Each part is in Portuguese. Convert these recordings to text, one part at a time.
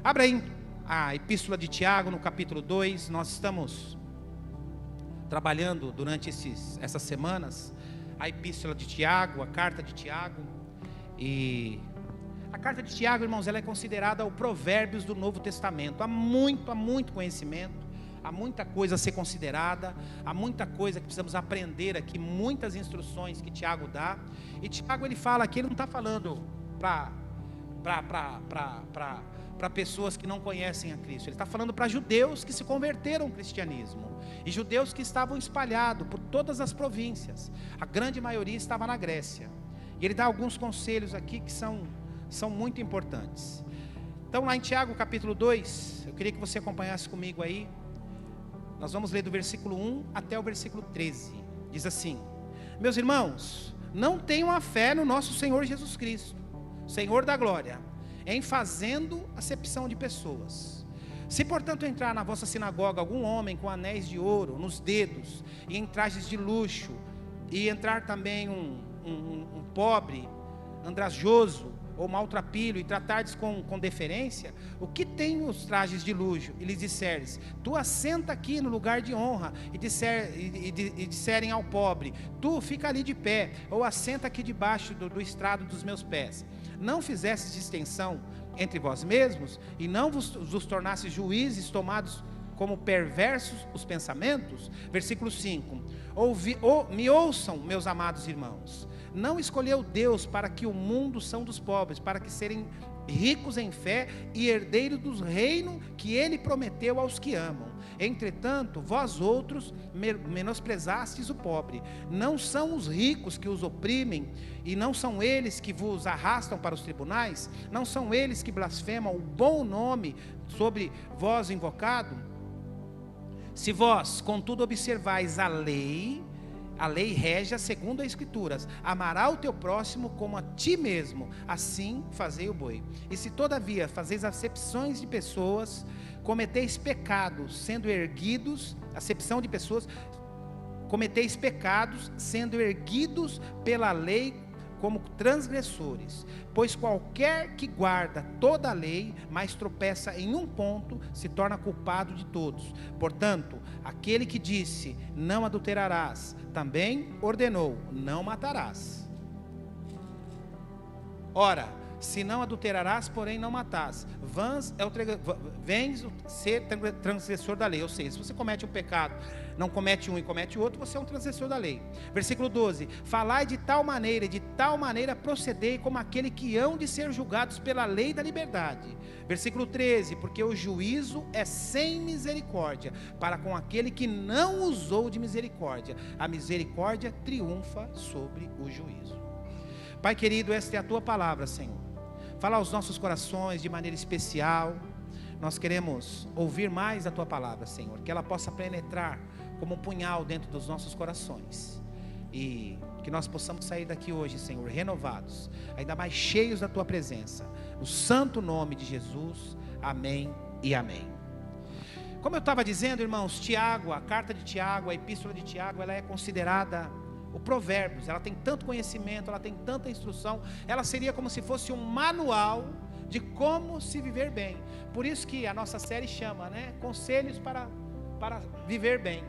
Abra aí a epístola de Tiago no capítulo 2. Nós estamos trabalhando durante essas semanas a epístola de Tiago, a carta de Tiago. E a carta de Tiago, irmãos, ela é considerada o Provérbios do Novo Testamento. Há muito conhecimento, há muita coisa a ser considerada, há muita coisa que precisamos aprender aqui, muitas instruções que Tiago dá. E Tiago, ele fala aqui, ele não está falando para pessoas que não conhecem a Cristo. Ele está falando para judeus que se converteram ao cristianismo, e judeus que estavam espalhados por todas as províncias. A grande maioria estava na Grécia. E ele dá alguns conselhos aqui que são muito importantes. Então, lá em Tiago capítulo 2, eu queria que você acompanhasse comigo aí. Nós vamos ler do versículo 1 até o versículo 13. Diz assim: meus irmãos, não tenham a fé no nosso Senhor Jesus Cristo, Senhor da glória, em fazendo acepção de pessoas. Se portanto entrar na vossa sinagoga algum homem com anéis de ouro nos dedos, e em trajes de luxo, e entrar também um pobre, andrajoso ou maltrapilho, e tratardes com deferência, o que tem os trajes de luxo? E lhes disseres: tu assenta aqui no lugar de honra, e disserem ao pobre: tu fica ali de pé, ou assenta aqui debaixo do estrado dos meus pés. Não fizestes distinção entre vós mesmos, e não vos tornastes juízes, tomados como perversos os pensamentos? Versículo 5: me ouçam, meus amados irmãos, não escolheu Deus para que o mundo são dos pobres, para que serem ricos em fé e herdeiros do reino que ele prometeu aos que amam. Entretanto, vós outros menosprezastes o pobre. Não são os ricos que os oprimem, e não são eles que vos arrastam para os tribunais? Não são eles que blasfemam o bom nome sobre vós invocado? Se vós, contudo, observais a lei rege segundo as Escrituras: amará o teu próximo como a ti mesmo, assim fazei o boi. E se todavia fazeis acepções de pessoas, cometeis pecados, sendo erguidos, acepção de pessoas, cometeis pecados, sendo erguidos pela lei como transgressores. Pois qualquer que guarda toda a lei, mas tropeça em um ponto, se torna culpado de todos. Portanto, aquele que disse: não adulterarás, também ordenou: não matarás. Ora, se não adulterarás, porém não matás, vens ser transgressor da lei. Ou seja, se você comete um pecado, não comete um e comete o outro, você é um transgressor da lei. Versículo 12: falai de tal maneira, e de tal maneira procedei, como aquele que hão de ser julgados pela lei da liberdade. Versículo 13: porque o juízo é sem misericórdia para com aquele que não usou de misericórdia. A misericórdia triunfa sobre o juízo. Pai querido, esta é a tua palavra, Senhor. Fala aos nossos corações de maneira especial. Nós queremos ouvir mais a tua palavra, Senhor, que ela possa penetrar como um punhal dentro dos nossos corações, e que nós possamos sair daqui hoje, Senhor, renovados, ainda mais cheios da tua presença, no santo nome de Jesus. Amém e amém. Como eu estava dizendo, irmãos, Tiago, a carta de Tiago, a epístola de Tiago, ela é considerada o Provérbios. Ela tem tanto conhecimento, ela tem tanta instrução, ela seria como se fosse um manual de como se viver bem. Por isso que a nossa série chama, Conselhos para viver bem.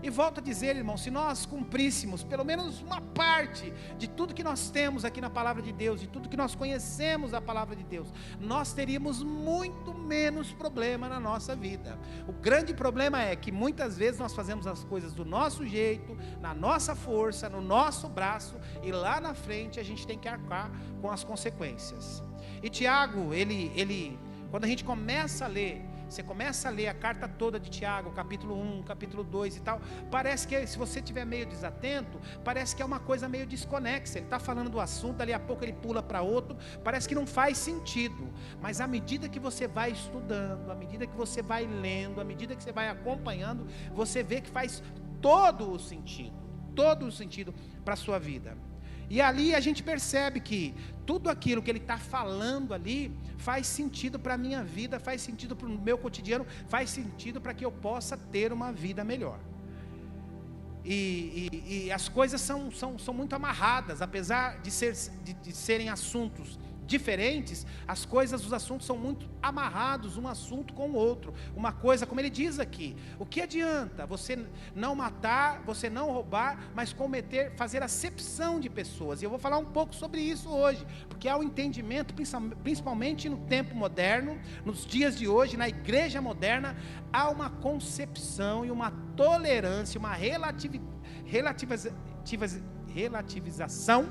E volto a dizer, irmão, se nós cumpríssemos pelo menos uma parte de tudo que nós temos aqui na palavra de Deus, de tudo que nós conhecemos da palavra de Deus, nós teríamos muito menos problema na nossa vida. O grande problema é que muitas vezes nós fazemos as coisas do nosso jeito, na nossa força, no nosso braço, e lá na frente a gente tem que arcar com as consequências. E Tiago, ele quando a gente começa a ler, você começa a ler a carta toda de Tiago, capítulo 1, capítulo 2 e tal, parece que, se você estiver meio desatento, parece que é uma coisa meio desconexa. Ele está falando do assunto, dali a pouco ele pula para outro, parece que não faz sentido. Mas à medida que você vai estudando, à medida que você vai lendo, à medida que você vai acompanhando, você vê que faz todo o sentido para a sua vida. E ali a gente percebe que tudo aquilo que ele está falando ali faz sentido para a minha vida, faz sentido para o meu cotidiano, faz sentido para que eu possa ter uma vida melhor. E as coisas são muito amarradas, apesar de serem assuntos diferentes, as coisas, os assuntos são muito amarrados, um assunto com o outro. Uma coisa, como ele diz aqui, o que adianta você não matar, você não roubar, mas fazer acepção de pessoas? E eu vou falar um pouco sobre isso hoje, porque há um entendimento, principalmente no tempo moderno, nos dias de hoje, na igreja moderna, há uma concepção e uma tolerância, uma relativização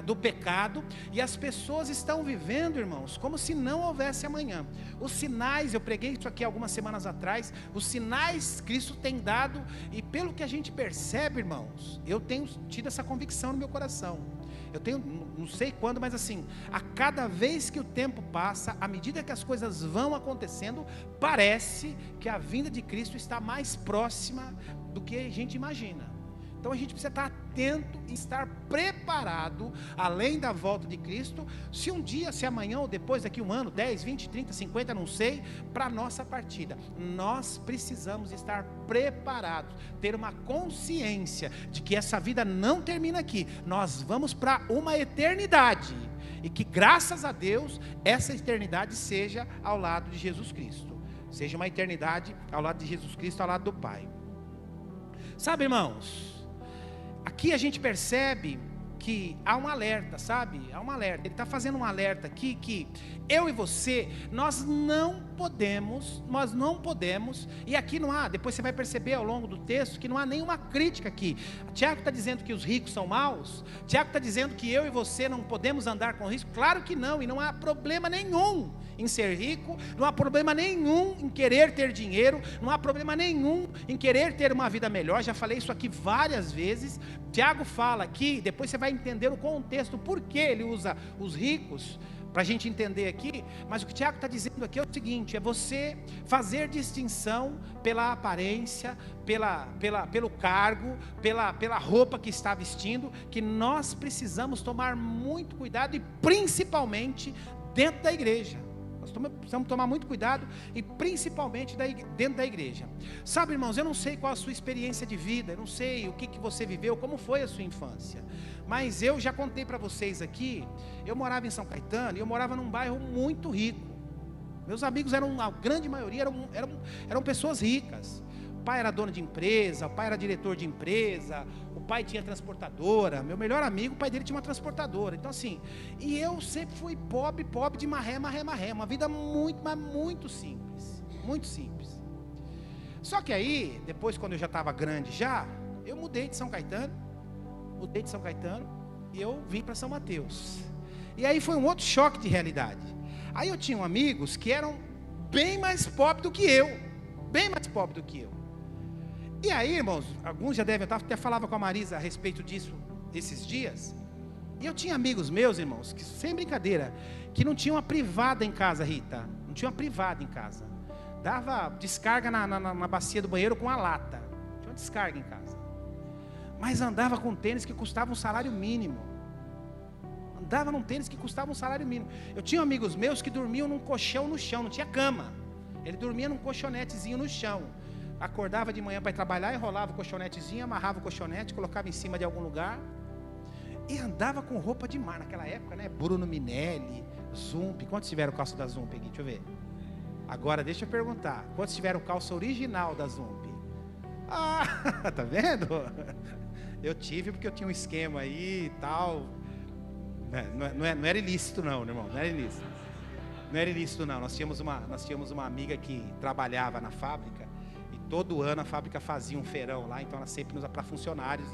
do pecado, e as pessoas estão vivendo, irmãos, como se não houvesse amanhã. Os sinais, eu preguei isso aqui algumas semanas atrás, os sinais Cristo tem dado, e pelo que a gente percebe, irmãos, eu tenho tido essa convicção no meu coração. Eu tenho, não sei quando, mas assim, a cada vez que o tempo passa, à medida que as coisas vão acontecendo, parece que a vinda de Cristo está mais próxima do que a gente imagina. Então a gente precisa estar atento e estar preparado, além da volta de Cristo, se um dia, se amanhã ou depois, daqui um ano, 10, 20, 30, 50, não sei, para a nossa partida. Nós precisamos estar preparados, ter uma consciência de que essa vida não termina aqui, nós vamos para uma eternidade, e que graças a Deus, essa eternidade seja ao lado de Jesus Cristo, seja uma eternidade ao lado de Jesus Cristo, ao lado do Pai. Sabe, irmãos, aqui a gente percebe que há um alerta, sabe? Há um alerta. Ele está fazendo um alerta aqui que eu e você, nós não podemos, e aqui não há, depois você vai perceber ao longo do texto, que não há nenhuma crítica aqui. Tiago está dizendo que os ricos são maus, Tiago está dizendo que eu e você não podemos andar com risco, claro que não, e não há problema nenhum em ser rico, não há problema nenhum em querer ter dinheiro, não há problema nenhum em querer ter uma vida melhor, já falei isso aqui várias vezes. Tiago fala aqui, depois você vai entender o contexto, por que ele usa os ricos, para a gente entender aqui, mas o que o Tiago está dizendo aqui é o seguinte, é você fazer distinção pela aparência, pelo cargo, pela roupa que está vestindo, que nós precisamos tomar muito cuidado, e principalmente dentro da igreja. Nós precisamos tomar muito cuidado, e principalmente dentro da igreja. Sabe, irmãos, eu não sei qual a sua experiência de vida, eu não sei o que você viveu, como foi a sua infância, mas eu já contei para vocês aqui, eu morava em São Caetano, e eu morava num bairro muito rico. Meus amigos a grande maioria eram pessoas ricas. O pai era dono de empresa, o pai era diretor de empresa, o pai tinha transportadora, meu melhor amigo, o pai dele tinha uma transportadora. Então assim, e eu sempre fui pobre de marré, uma vida muito simples, muito simples. Só que aí, depois quando eu já estava grande eu mudei de São Caetano, e eu vim para São Mateus. E aí foi um outro choque de realidade. Aí eu tinha amigos que eram bem mais pobres do que eu, E aí, irmãos, alguns já devem, eu até falava com a Marisa a respeito disso esses dias, e eu tinha amigos meus, irmãos, que sem brincadeira, que não tinham uma privada em casa, Rita, não tinha uma privada em casa, dava descarga na bacia do banheiro com a lata, tinha uma descarga em casa, mas andava com tênis que custava um salário mínimo, eu tinha amigos meus que dormiam num colchão no chão, não tinha cama, ele dormia num colchonetezinho no chão, acordava de manhã para ir trabalhar, enrolava o colchonetezinho, amarrava o colchonete, colocava em cima de algum lugar, e andava com roupa de mar, naquela época, né, Bruno Minelli, Zump, quantos tiveram calça da Zump aqui, deixa eu ver, agora deixa eu perguntar, quantos tiveram calça original da Zump? Ah, tá vendo? Eu tive porque eu tinha um esquema aí e tal, não era ilícito não, irmão, não era ilícito não, nós tínhamos uma amiga que trabalhava na fábrica, e todo ano a fábrica fazia um feirão lá, então ela sempre nos para funcionários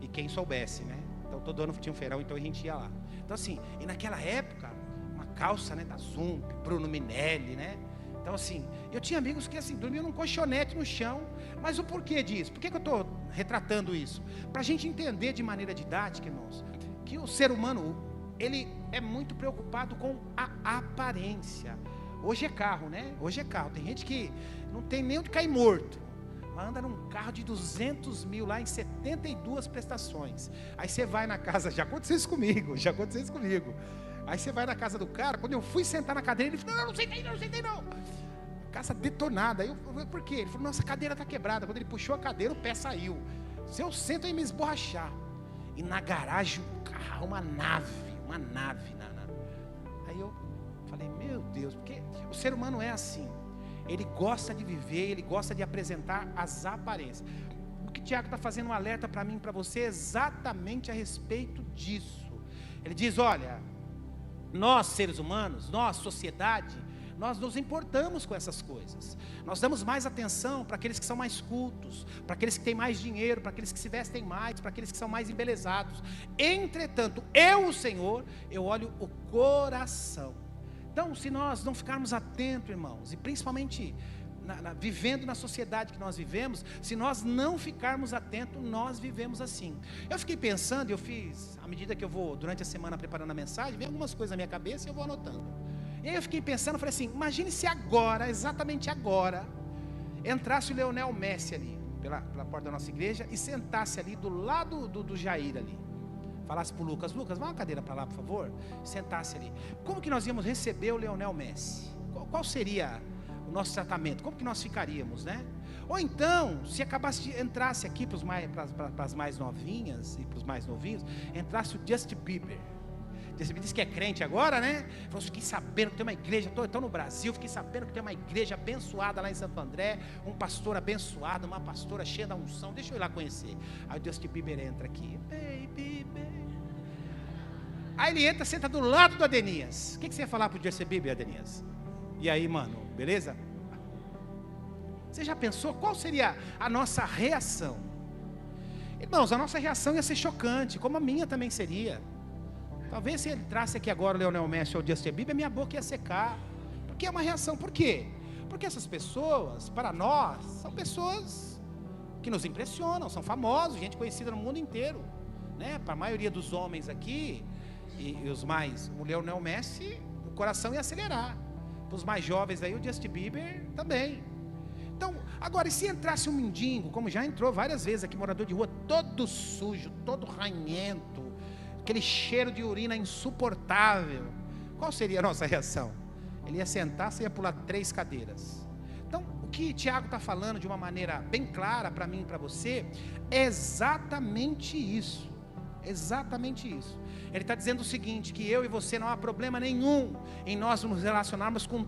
e quem soubesse, né, então todo ano tinha um feirão, então a gente ia lá, então assim, e naquela época, uma calça, né, da Zump, Bruno Minelli, né, então assim, eu tinha amigos que assim, dormiam num colchonete no chão, mas o porquê disso? Por que eu estou retratando isso? Para a gente entender de maneira didática, irmãos, que o ser humano, ele é muito preocupado com a aparência. Hoje é carro, né? Tem gente que não tem nem onde cair morto, mas anda num carro de 200 mil lá em 72 prestações. Aí você vai na casa, já aconteceu isso comigo. Aí você vai na casa do cara, quando eu fui sentar na cadeira, ele falou, não sentei não. Casa detonada. Aí eu falei, por quê? Ele falou, nossa, a cadeira está quebrada. Quando ele puxou a cadeira, o pé saiu. Se eu sento, aí me esborrachar. E na garagem, o carro, uma nave. Aí eu falei, meu Deus, porque o ser humano é assim. Ele gosta de viver, ele gosta de apresentar as aparências. O que o Tiago está fazendo um alerta para mim e para você é exatamente a respeito disso. Ele diz, olha, nós seres humanos, nós sociedade, nós nos importamos com essas coisas. Nós damos mais atenção para aqueles que são mais cultos, para aqueles que têm mais dinheiro, para aqueles que se vestem mais, para aqueles que são mais embelezados. Entretanto, eu, o Senhor, eu olho o coração. Então, se nós não ficarmos atentos, irmãos, e principalmente vivendo na sociedade que nós vivemos, se nós não ficarmos atentos, nós vivemos assim. Eu fiquei pensando, eu fiz, à medida que eu vou, durante a semana preparando a mensagem, vem algumas coisas na minha cabeça e eu vou anotando. E aí eu fiquei pensando, falei assim, imagine se agora, exatamente agora, entrasse o Leonel Messi ali, pela porta da nossa igreja, e sentasse ali do lado do Jair ali. Falasse para o Lucas, Lucas, vá uma cadeira para lá, por favor. Sentasse ali. Como que nós íamos receber o Leonel Messi? Qual seria o nosso tratamento? Como que nós ficaríamos, né? Ou então, se entrasse aqui para as mais novinhas e para os mais novinhos, entrasse o Justin Bieber. Você me disse que é crente agora, né? Falou, fiquei sabendo que tem uma igreja, estou no Brasil, fiquei sabendo que tem uma igreja abençoada lá em Santo André, um pastor abençoado, uma pastora cheia da unção, deixa eu ir lá conhecer. Aí o Justin Bieber entra aqui, baby. Aí ele entra, senta do lado do Adenias. O que você ia falar pro Justin Bieber, Adenias? E aí, mano, beleza? Você já pensou qual seria a nossa reação? Irmãos, a nossa reação ia ser chocante, como a minha também seria. Talvez se ele entrasse aqui agora o Leonel Messi ou o Justin Bieber, minha boca ia secar. Porque é uma reação, por quê? Porque essas pessoas, para nós, são pessoas que nos impressionam, são famosos, gente conhecida no mundo inteiro, né? Para a maioria dos homens aqui, e os mais, o Leonel Messi, o coração ia acelerar. Para os mais jovens aí, o Justin Bieber também. Então, agora, e se entrasse um mendigo, como já entrou várias vezes aqui, morador de rua, todo sujo, todo ranhento, aquele cheiro de urina insuportável, qual seria a nossa reação? Ele ia sentar, você ia pular 3 cadeiras. Então, o que Tiago está falando de uma maneira bem clara para mim e para você, é exatamente isso. Exatamente isso. Ele está dizendo o seguinte, que eu e você não há problema nenhum em nós nos relacionarmos com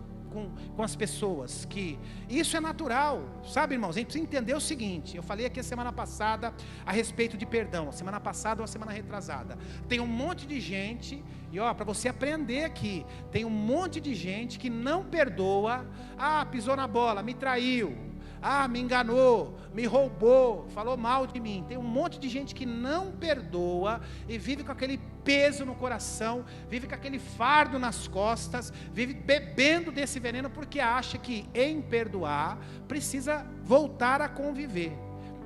as pessoas, que isso é natural, sabe, irmãos? A gente precisa entender o seguinte, eu falei aqui a semana passada a respeito de perdão, a semana passada ou a semana retrasada, tem um monte de gente, e ó, para você aprender aqui, tem um monte de gente que não perdoa, pisou na bola, me traiu, me enganou, me roubou, falou mal de mim. Tem um monte de gente que não perdoa e vive com aquele peso no coração, vive com aquele fardo nas costas, vive bebendo desse veneno porque acha que em perdoar precisa voltar a conviver.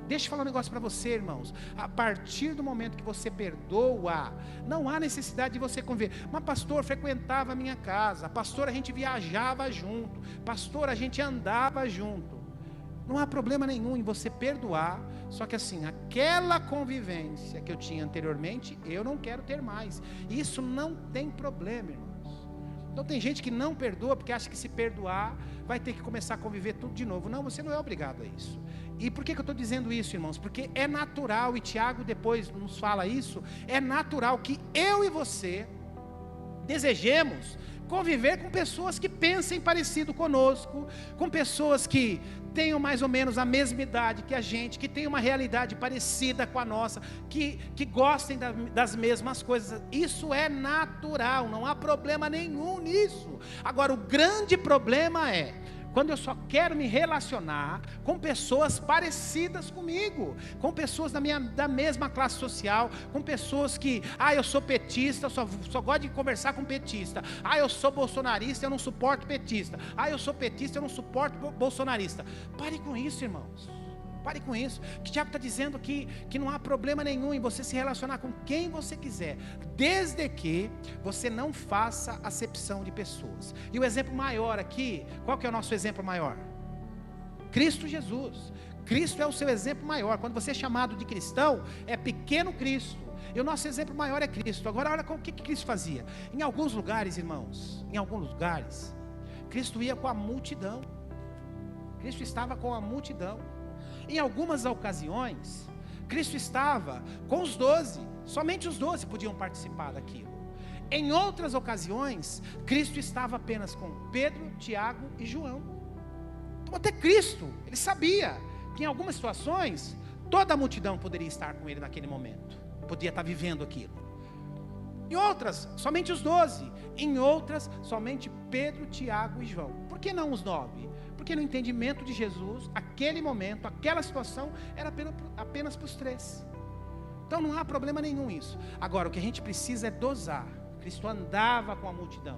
Deixa eu falar um negócio para você, irmãos. A partir do momento que você perdoa, não há necessidade de você conviver. Mas pastor, frequentava a minha casa, pastor, a gente viajava junto, pastor, a gente andava junto. Não há problema nenhum em você perdoar, só que assim, aquela convivência que eu tinha anteriormente, eu não quero ter mais. Isso não tem problema, irmãos. Então tem gente que não perdoa porque acha que se perdoar vai ter que começar a conviver tudo de novo. Não, você não é obrigado a isso. E por que eu estou dizendo isso, irmãos? Porque é natural, e Tiago depois nos fala isso, é natural que eu e você desejemos conviver com pessoas que pensem parecido conosco, com pessoas que tenham mais ou menos a mesma idade que a gente, que tenham uma realidade parecida com a nossa, que gostem das mesmas coisas. Isso é natural, não há problema nenhum nisso. Agora, o grande problema é quando eu só quero me relacionar com pessoas parecidas comigo, com pessoas da mesma classe social, com pessoas que, eu sou petista, eu só gosto de conversar com petista, eu sou bolsonarista, eu não suporto petista, eu sou petista, eu não suporto bolsonarista. Pare com isso, irmãos. Pare com isso. O Tiago está dizendo que não há problema nenhum em você se relacionar com quem você quiser, desde que você não faça acepção de pessoas. E o exemplo maior aqui, qual que é o nosso exemplo maior? Cristo Jesus. Cristo é o seu exemplo maior. Quando você é chamado de cristão, é pequeno Cristo. E o nosso exemplo maior é Cristo. Agora olha o que Cristo fazia. Em alguns lugares, irmãos, Cristo ia com a multidão. Cristo estava com a multidão. Em algumas ocasiões, Cristo estava com os 12, somente os 12 podiam participar daquilo. Em outras ocasiões, Cristo estava apenas com Pedro, Tiago e João. Então até Cristo, ele sabia que em algumas situações, toda a multidão poderia estar com ele naquele momento. Podia estar vivendo aquilo. Em outras, somente os 12. Em outras, somente Pedro, Tiago e João. Por que não os 9? Porque no entendimento de Jesus, aquele momento, aquela situação, era apenas para os 3. Então não há problema nenhum isso. Agora, o que a gente precisa é dosar. Cristo andava com a multidão.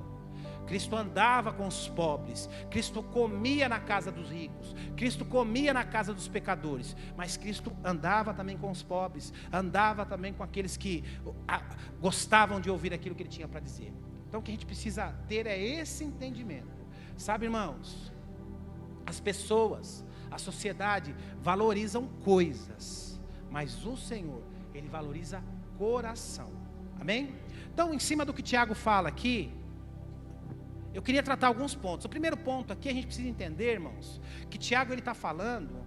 Cristo andava com os pobres. Cristo comia na casa dos ricos. Cristo comia na casa dos pecadores. Mas Cristo andava também com os pobres. Andava também com aqueles que gostavam de ouvir aquilo que ele tinha para dizer. Então o que a gente precisa ter é esse entendimento. Sabe, irmãos? As pessoas, a sociedade valorizam coisas. Mas o Senhor, ele valoriza coração. Amém? Então, em cima do que Tiago fala aqui, eu queria tratar alguns pontos. O primeiro ponto aqui, a gente precisa entender, irmãos, que Tiago ele está falando,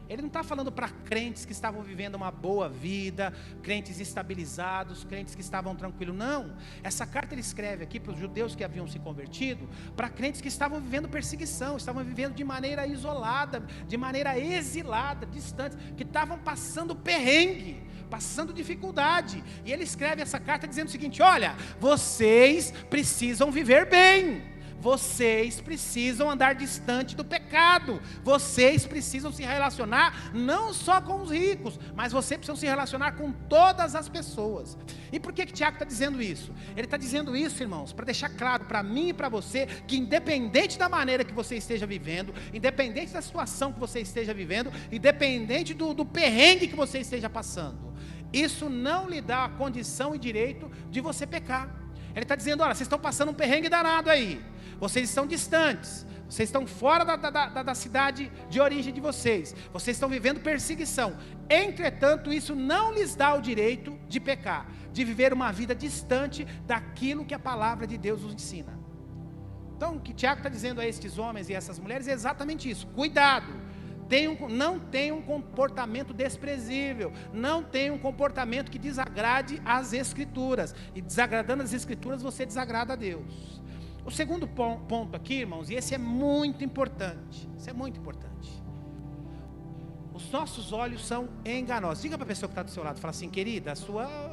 ele não está falando para crentes que estavam vivendo uma boa vida, crentes estabilizados, crentes que estavam tranquilos, não. Essa carta ele escreve aqui para os judeus que haviam se convertido, para crentes que estavam vivendo perseguição, estavam vivendo de maneira isolada, de maneira exilada, distante, que estavam passando perrengue, passando dificuldade. E ele escreve essa carta dizendo o seguinte: olha, vocês precisam viver bem. Vocês precisam andar distante do pecado. Vocês precisam se relacionar não só com os ricos, mas vocês precisam se relacionar com todas as pessoas. E por que Tiago está dizendo isso? Ele está dizendo isso, irmãos, para deixar claro para mim e para você, que independente da maneira que você esteja vivendo, independente da situação que você esteja vivendo, independente do perrengue que você esteja passando, isso não lhe dá a condição e direito de você pecar. Ele está dizendo: olha, vocês estão passando um perrengue danado aí. Vocês estão distantes, vocês estão fora da cidade de origem de vocês, vocês estão vivendo perseguição. Entretanto, isso não lhes dá o direito de pecar, de viver uma vida distante daquilo que a palavra de Deus nos ensina. Então, o que Tiago está dizendo a estes homens e essas mulheres é exatamente isso: cuidado, não tenha um comportamento desprezível, não tenha um comportamento que desagrade as Escrituras, e desagradando as Escrituras você desagrada a Deus. O segundo ponto aqui, irmãos, e esse é muito importante, os nossos olhos são enganosos. Diga para a pessoa que está do seu lado, fala assim: querida,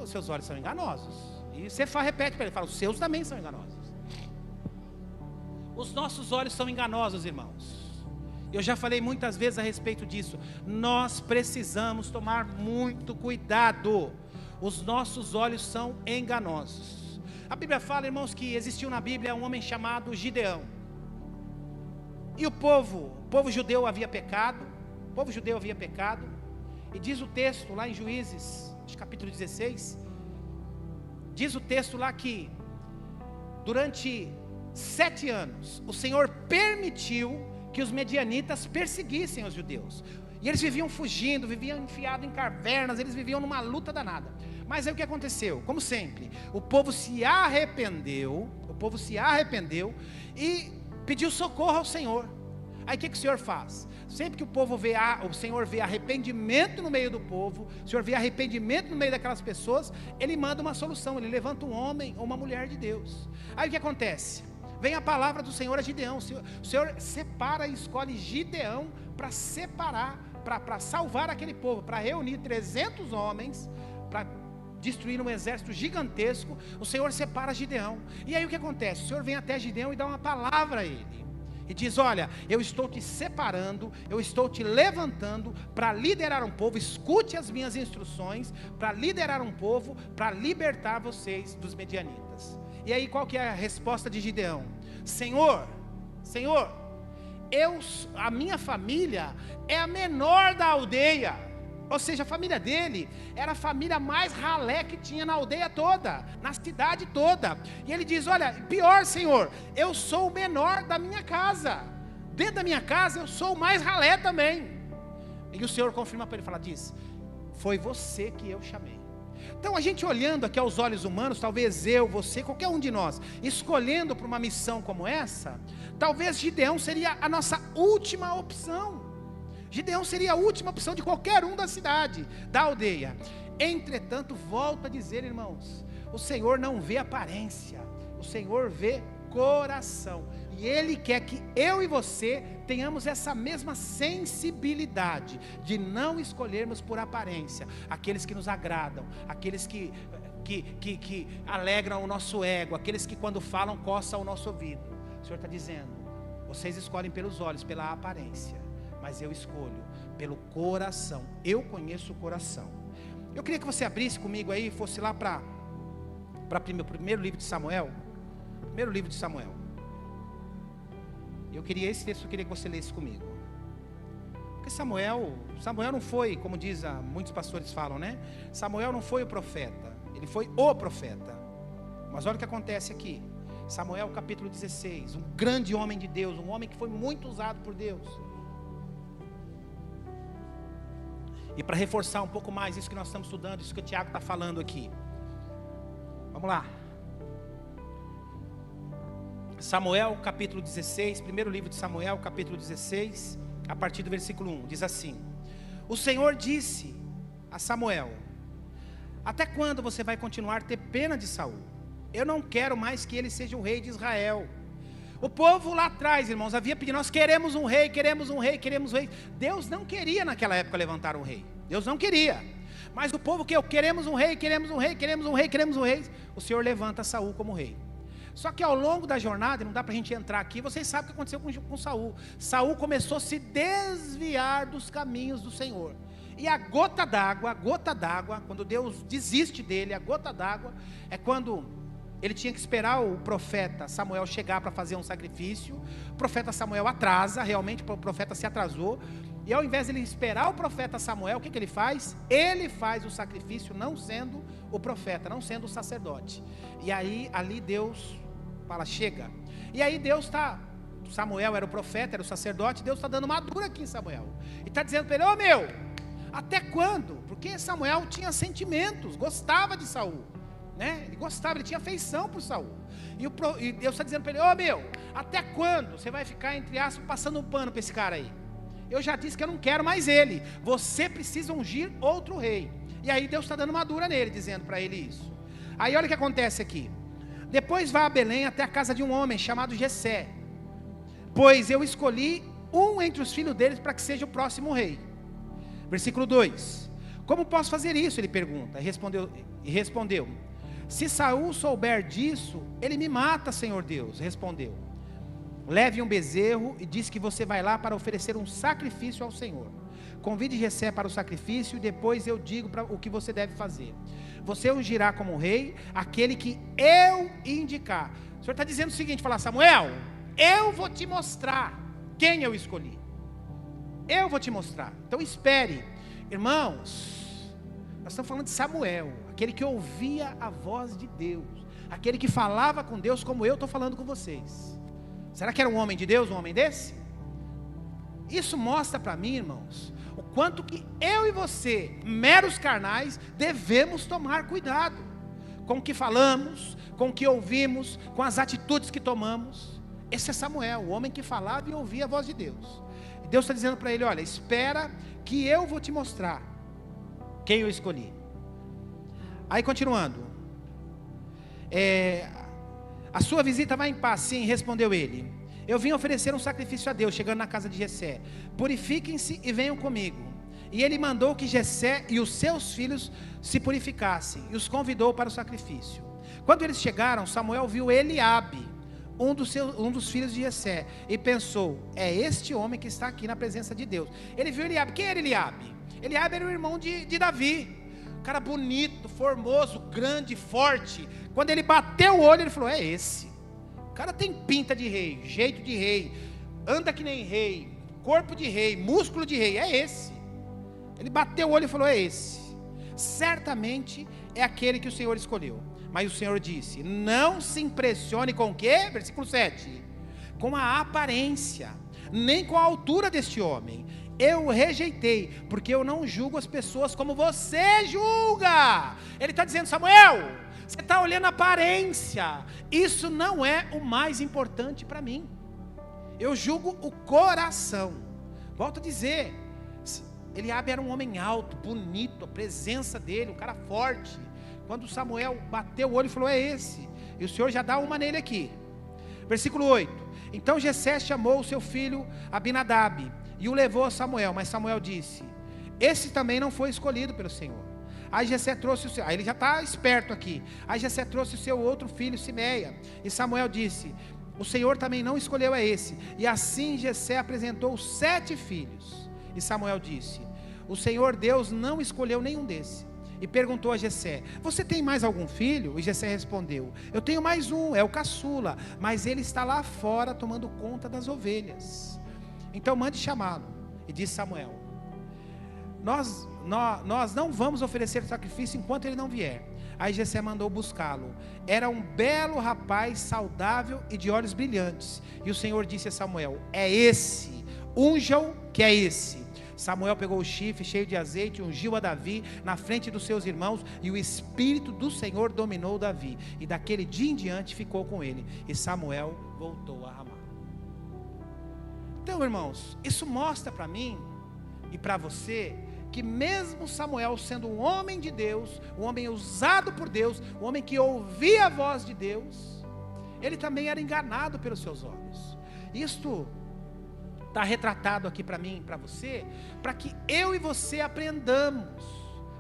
os seus olhos são enganosos. E você repete para ele, fala: os seus também são enganosos. Os nossos olhos são enganosos, irmãos. Eu já falei muitas vezes a respeito disso. Nós precisamos tomar muito cuidado. Os nossos olhos são enganosos. A Bíblia fala, irmãos, que existiu na Bíblia um homem chamado Gideão. E o povo judeu havia pecado. E diz o texto lá em Juízes, capítulo 16, diz o texto lá que durante 7 anos o Senhor permitiu que os medianitas perseguissem os judeus. E eles viviam fugindo, viviam enfiados em cavernas, eles viviam numa luta danada. Mas aí o que aconteceu? Como sempre, o povo se arrependeu e pediu socorro ao Senhor. Aí o que o Senhor faz? Sempre que o Senhor vê arrependimento no meio do povo, o Senhor vê arrependimento no meio daquelas pessoas, Ele manda uma solução, Ele levanta um homem ou uma mulher de Deus. Aí o que acontece? Vem a palavra do Senhor a Gideão. O Senhor separa e escolhe Gideão para separar, para salvar aquele povo, para reunir 300 homens, para destruir um exército gigantesco. O Senhor separa Gideão. E aí o que acontece? O Senhor vem até Gideão e dá uma palavra a ele. E diz: olha, eu estou te separando, eu estou te levantando para liderar um povo. Escute as minhas instruções, para liderar um povo, para libertar vocês dos medianitas. E aí qual que é a resposta de Gideão? Senhor, a minha família é a menor da aldeia. Ou seja, a família dele era a família mais ralé que tinha na aldeia toda, na cidade toda. E ele diz: olha, pior, Senhor, eu sou o menor da minha casa. Dentro da minha casa eu sou o mais ralé também. E o Senhor confirma para ele, diz: foi você que eu chamei. Então a gente olhando aqui aos olhos humanos, talvez eu, você, qualquer um de nós, escolhendo para uma missão como essa, talvez Gideão seria a nossa última opção. Gideão seria a última opção de qualquer um da cidade, da aldeia. Entretanto, volto a dizer, irmãos, O Senhor não vê aparência, o Senhor vê coração. E Ele quer que eu e você tenhamos essa mesma sensibilidade de não escolhermos por aparência aqueles que nos agradam, aqueles que alegram o nosso ego, aqueles que quando falam coçam o nosso ouvido. O Senhor está dizendo: vocês escolhem pelos olhos, pela aparência, mas eu escolho pelo coração. Eu conheço o coração. Eu queria que você abrisse comigo aí, fosse lá para o primeiro livro de Samuel. Primeiro livro de Samuel. Esse texto eu queria que você lesse comigo. Porque Samuel não foi, como muitos pastores falam, né? Samuel não foi o profeta, ele foi o profeta. Mas olha o que acontece aqui. Samuel capítulo 16, um grande homem de Deus, um homem que foi muito usado por Deus. E para reforçar um pouco mais isso que nós estamos estudando, isso que o Tiago está falando aqui. Vamos lá. Samuel capítulo 16, primeiro livro de Samuel capítulo 16, a partir do versículo 1, diz assim: o Senhor disse a Samuel: até quando você vai continuar a ter pena de Saul? Eu não quero mais que ele seja o rei de Israel. O povo lá atrás, irmãos, havia pedido: nós queremos um rei, queremos um rei, queremos um rei. Deus não queria naquela época levantar um rei. Deus não queria. Mas o povo que queremos um rei, queremos um rei, queremos um rei, queremos um rei. O Senhor levanta Saul como rei. Só que ao longo da jornada, não dá para a gente entrar aqui, vocês sabem o que aconteceu com Saul. Saul começou a se desviar dos caminhos do Senhor. E a gota d'água, quando Deus desiste dele, a gota d'água é quando ele tinha que esperar o profeta Samuel chegar para fazer um sacrifício. O profeta Samuel atrasa, realmente o profeta se atrasou. E ao invés de ele esperar o profeta Samuel, o que ele faz? Ele faz o sacrifício não sendo o profeta, não sendo o sacerdote. E aí, ali Deus fala: chega. E aí Samuel era o profeta, era o sacerdote. Deus está dando uma dura aqui em Samuel. E está dizendo para ele: ô meu, até quando? Porque Samuel tinha sentimentos, gostava de Saul, né? Ele gostava, ele tinha afeição por Saul. E Deus está dizendo para ele: ô meu, até quando você vai ficar, entre aspas, passando um pano para esse cara aí? Eu já disse que eu não quero mais ele. Você precisa ungir outro rei. E aí Deus está dando uma dura nele, dizendo para ele isso. Aí olha o que acontece aqui. Depois vá a Belém até a casa de um homem chamado Jessé, pois eu escolhi um entre os filhos deles para que seja o próximo rei. Versículo 2. Como posso fazer isso? Ele pergunta. E respondeu: se Saul souber disso, ele me mata, Senhor Deus. Respondeu: leve um bezerro e diz que você vai lá para oferecer um sacrifício ao Senhor. Convide Jessé para o sacrifício e depois eu digo o que você deve fazer. Você ungirá como rei aquele que eu indicar. O Senhor está dizendo o seguinte: fala: Samuel, eu vou te mostrar quem eu escolhi. Eu vou te mostrar. Então espere. Irmãos, nós estamos falando de Samuel, aquele que ouvia a voz de Deus, aquele que falava com Deus como eu estou falando com vocês. Será que era um homem de Deus, um homem desse? Isso mostra para mim, irmãos, o quanto que eu e você, meros carnais, devemos tomar cuidado com o que falamos, com o que ouvimos, com as atitudes que tomamos. Esse é Samuel, o homem que falava e ouvia a voz de Deus. E Deus está dizendo para ele: olha, espera que eu vou te mostrar quem eu escolhi. Aí continuando, a sua visita vai em paz? Sim, respondeu ele. Eu vim oferecer um sacrifício a Deus, chegando na casa de Jessé. Purifiquem-se e venham comigo. E ele mandou que Jessé e os seus filhos se purificassem, e os convidou para o sacrifício. Quando eles chegaram, Samuel viu Eliabe, um dos filhos de Jessé, e pensou: é este homem que está aqui na presença de Deus. Ele viu Eliabe. Quem era Eliabe? Eliabe era o irmão de Davi. Um cara bonito, formoso, grande, forte. Quando ele bateu o olho, ele falou: é esse. O cara tem pinta de rei, jeito de rei, anda que nem rei, corpo de rei, músculo de rei, é esse. Ele bateu o olho e falou: é esse. Certamente é aquele que o Senhor escolheu. Mas o Senhor disse: não se impressione com o quê? Versículo 7. Com a aparência, nem com a altura deste homem. Eu o rejeitei, porque eu não julgo as pessoas como você julga. Ele está dizendo: Samuel, você está olhando a aparência, isso não é o mais importante para mim. Eu julgo o coração. Volto a dizer, Eliabe era um homem alto, bonito, a presença dele, um cara forte, Quando Samuel bateu o olho e falou: é esse. E o Senhor já dá uma nele aqui. Versículo 8. Então Jessé chamou o seu filho Abinadab e o levou a Samuel. Mas Samuel disse: esse também não foi escolhido pelo Senhor. Aí Jessé trouxe o seu... Aí ele já está esperto aqui. Aí Jessé trouxe o seu outro filho, Simeia. E Samuel disse: o Senhor também não escolheu a esse. E assim Jessé apresentou 7 filhos. E Samuel disse: o Senhor Deus não escolheu nenhum desse. E perguntou a Jessé: você tem mais algum filho? E Jessé respondeu: eu tenho mais um, é o caçula, mas ele está lá fora tomando conta das ovelhas. Então mande chamá-lo. E disse Samuel: nós não vamos oferecer sacrifício enquanto ele não vier. Aí Jessé mandou buscá-lo. Era um belo rapaz, saudável e de olhos brilhantes. E o Senhor disse a Samuel: é esse, unja-o, que é esse. Samuel pegou o chifre cheio de azeite e ungiu a Davi na frente dos seus irmãos, e o Espírito do Senhor dominou Davi, e daquele dia em diante ficou com ele, e Samuel voltou a Ramá. Então, irmãos, isso mostra para mim e para você, que mesmo Samuel sendo um homem de Deus, um homem usado por Deus, um homem que ouvia a voz de Deus, ele também era enganado pelos seus olhos. Isto está retratado aqui para mim e para você, para que eu e você aprendamos,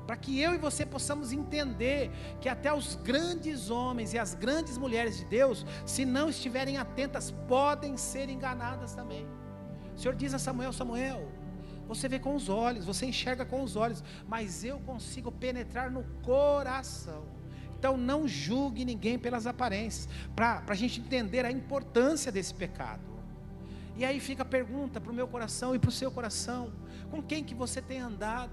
para que eu e você possamos entender que até os grandes homens e as grandes mulheres de Deus, se não estiverem atentas, podem ser enganadas também. O Senhor diz a Samuel: Samuel, você vê com os olhos, você enxerga com os olhos, mas eu consigo penetrar no coração. Então não julgue ninguém pelas aparências, para a gente entender a importância desse pecado. E aí fica a pergunta para o meu coração e para o seu coração: com quem que você tem andado?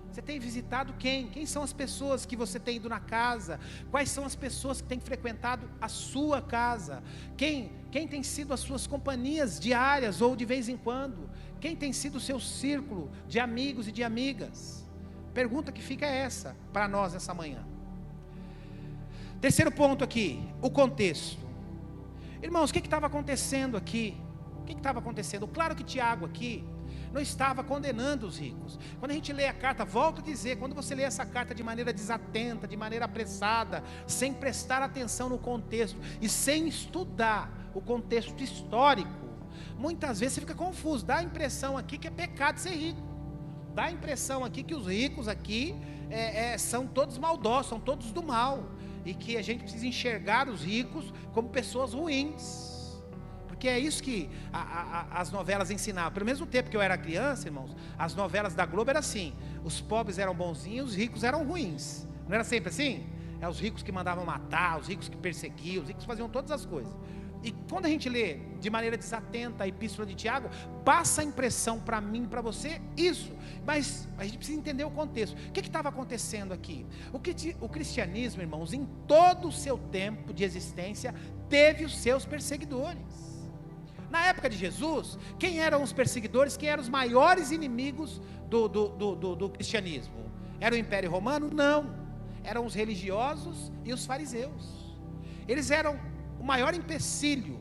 Você tem visitado quem? Quem são as pessoas que você tem ido na casa? Quais são as pessoas que têm frequentado a sua casa? Quem tem sido as suas companhias diárias ou de vez em quando? Quem tem sido o seu círculo de amigos e de amigas? Pergunta que fica é essa para nós essa manhã. Terceiro ponto aqui, o contexto. Irmãos, o que estava acontecendo aqui? O que estava acontecendo? Claro que Tiago aqui não estava condenando os ricos. Quando a gente lê a carta, volto a dizer, quando você lê essa carta de maneira desatenta, de maneira apressada, sem prestar atenção no contexto e sem estudar o contexto histórico, muitas vezes você fica confuso. Dá a impressão aqui que é pecado ser rico. Dá a impressão aqui que os ricos aqui são todos maldosos, são todos do mal. E que a gente precisa enxergar os ricos como pessoas ruins, porque é isso que as novelas ensinavam. Pelo mesmo tempo que eu era criança, irmãos, as novelas da Globo eram assim: os pobres eram bonzinhos, os ricos eram ruins. Não era sempre assim? É os ricos que mandavam matar, os ricos que perseguiam, os ricos faziam todas as coisas. E quando a gente lê de maneira desatenta a epístola de Tiago, passa a impressão para mim e para você isso, mas a gente precisa entender o contexto. O que estava acontecendo aqui? O cristianismo, irmãos, em todo o seu tempo de existência, teve os seus perseguidores. Na época de Jesus, quem eram os perseguidores? Quem eram os maiores inimigos do cristianismo? Era o Império Romano? Não, eram os religiosos e os fariseus. Eles eram o maior empecilho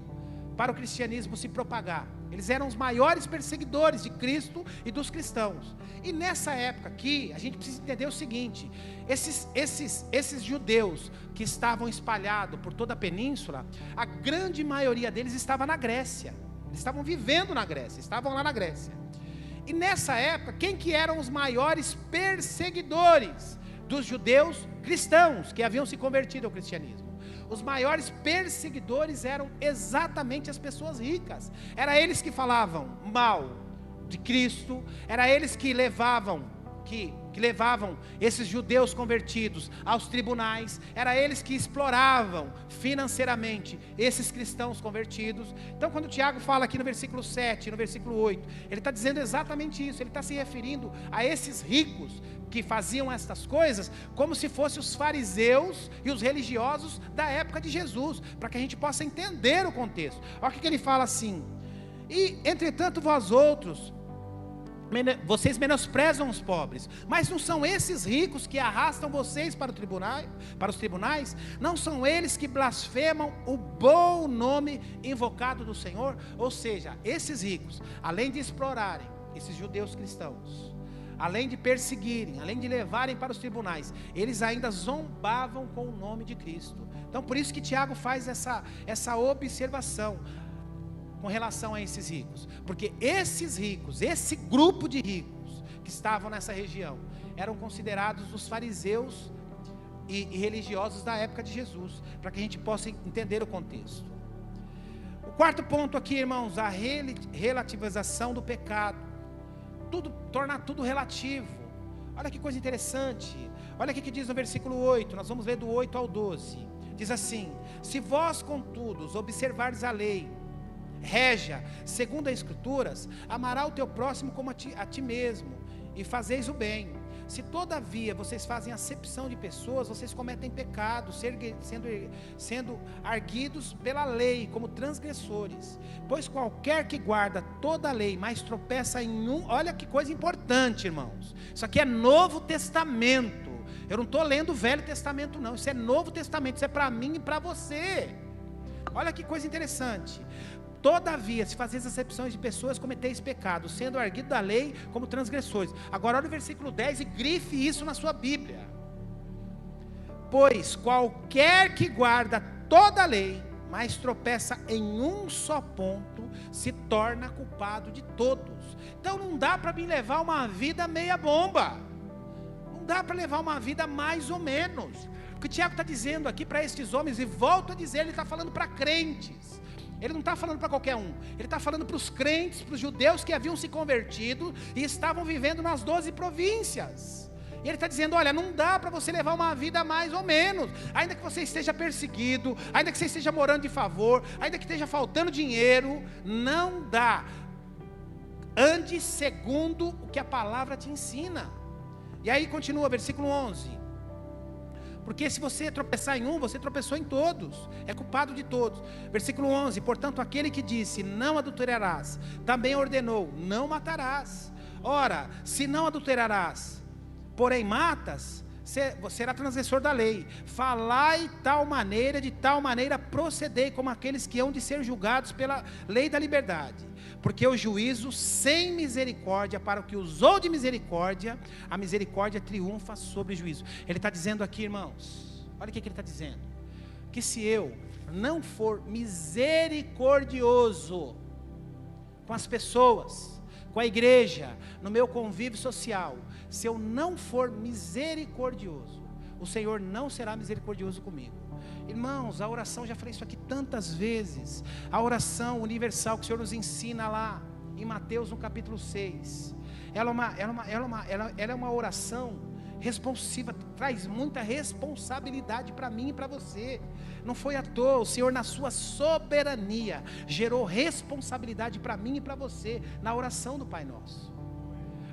para o cristianismo se propagar. Eles eram os maiores perseguidores de Cristo e dos cristãos. E nessa época aqui, a gente precisa entender o seguinte: esses judeus que estavam espalhados por toda a península, a grande maioria deles estava na Grécia. Eles estavam vivendo na Grécia, estavam lá na Grécia. E nessa época, quem que eram os maiores perseguidores dos judeus cristãos que haviam se convertido ao cristianismo? Os maiores perseguidores eram exatamente as pessoas ricas. Era eles que falavam mal de Cristo, era eles que levavam esses judeus convertidos aos tribunais, era eles que exploravam financeiramente esses cristãos convertidos. Então quando Tiago fala aqui no versículo 7, no versículo 8, ele está dizendo exatamente isso. Ele está se referindo a esses ricos que faziam estas coisas como se fossem os fariseus e os religiosos da época de Jesus, para que a gente possa entender o contexto. Olha o que ele fala assim: e entretanto vós outros, vocês menosprezam os pobres, mas não são esses ricos que arrastam vocês para os tribunais? Não são eles que blasfemam o bom nome invocado do Senhor? Ou seja, esses ricos, além de explorarem esses judeus cristãos, além de perseguirem, além de levarem para os tribunais, eles ainda zombavam com o nome de Cristo. Então por isso que Tiago faz essa observação com relação a esses ricos, porque esses ricos, esse grupo de ricos que estavam nessa região, eram considerados os fariseus e religiosos da época de Jesus, para que a gente possa entender o contexto. O quarto ponto aqui, irmãos, a relativização do pecado. Tornar tudo relativo. Olha que coisa interessante. Olha o que diz no versículo 8, nós vamos ler do 8 ao 12. Diz assim: se vós, contudo, observardes a lei, régia, segundo as Escrituras, amará o teu próximo como a ti mesmo, e fazeis o bem. Se todavia vocês fazem acepção de pessoas, vocês cometem pecado, sendo arguidos pela lei como transgressores. Pois qualquer que guarda toda a lei, mas tropeça em um... Olha que coisa importante, irmãos. Isso aqui é Novo Testamento. Eu não estou lendo o Velho Testamento não, isso é Novo Testamento, isso é para mim e para você. Olha que coisa interessante. Todavia, se fazeis acepções de pessoas, cometeis pecado, sendo arguido da lei como transgressores. Agora olha o versículo 10 e grife isso na sua Bíblia. Pois qualquer que guarda toda a lei, mas tropeça em um só ponto, se torna culpado de todos. Então não dá para mim levar uma vida meia bomba, não dá para levar uma vida mais ou menos. O que o Tiago está dizendo aqui para estes homens, e volto a dizer, ele está falando para crentes. Ele não está falando para qualquer um, ele está falando para os crentes, para os judeus que haviam se convertido e estavam vivendo nas 12 províncias. E ele está dizendo: olha, não dá para você levar uma vida mais ou menos, ainda que você esteja perseguido, ainda que você esteja morando de favor, ainda que esteja faltando dinheiro, não dá. Ande segundo o que a palavra te ensina. E aí continua, versículo 11. Porque se você tropeçar em um, você tropeçou em todos, é culpado de todos. Versículo 11, portanto aquele que disse, não adulterarás, também ordenou, não matarás. Ora, se não adulterarás, porém matas, será transgressor da lei. Falai de tal maneira procedei, como aqueles que hão de ser julgados pela lei da liberdade. Porque o juízo sem misericórdia, para o que usou de misericórdia, a misericórdia triunfa sobre o juízo. Ele está dizendo aqui, irmãos, olha o que ele está dizendo: que se eu não for misericordioso com as pessoas, com a igreja, no meu convívio social, se eu não for misericordioso, o Senhor não será misericordioso comigo. Irmãos, a oração, já falei isso aqui tantas vezes, a oração universal que o Senhor nos ensina lá em Mateus no capítulo 6, ela é uma oração responsiva, traz muita responsabilidade para mim e para você. Não foi à toa, o Senhor na sua soberania gerou responsabilidade para mim e para você na oração do Pai Nosso.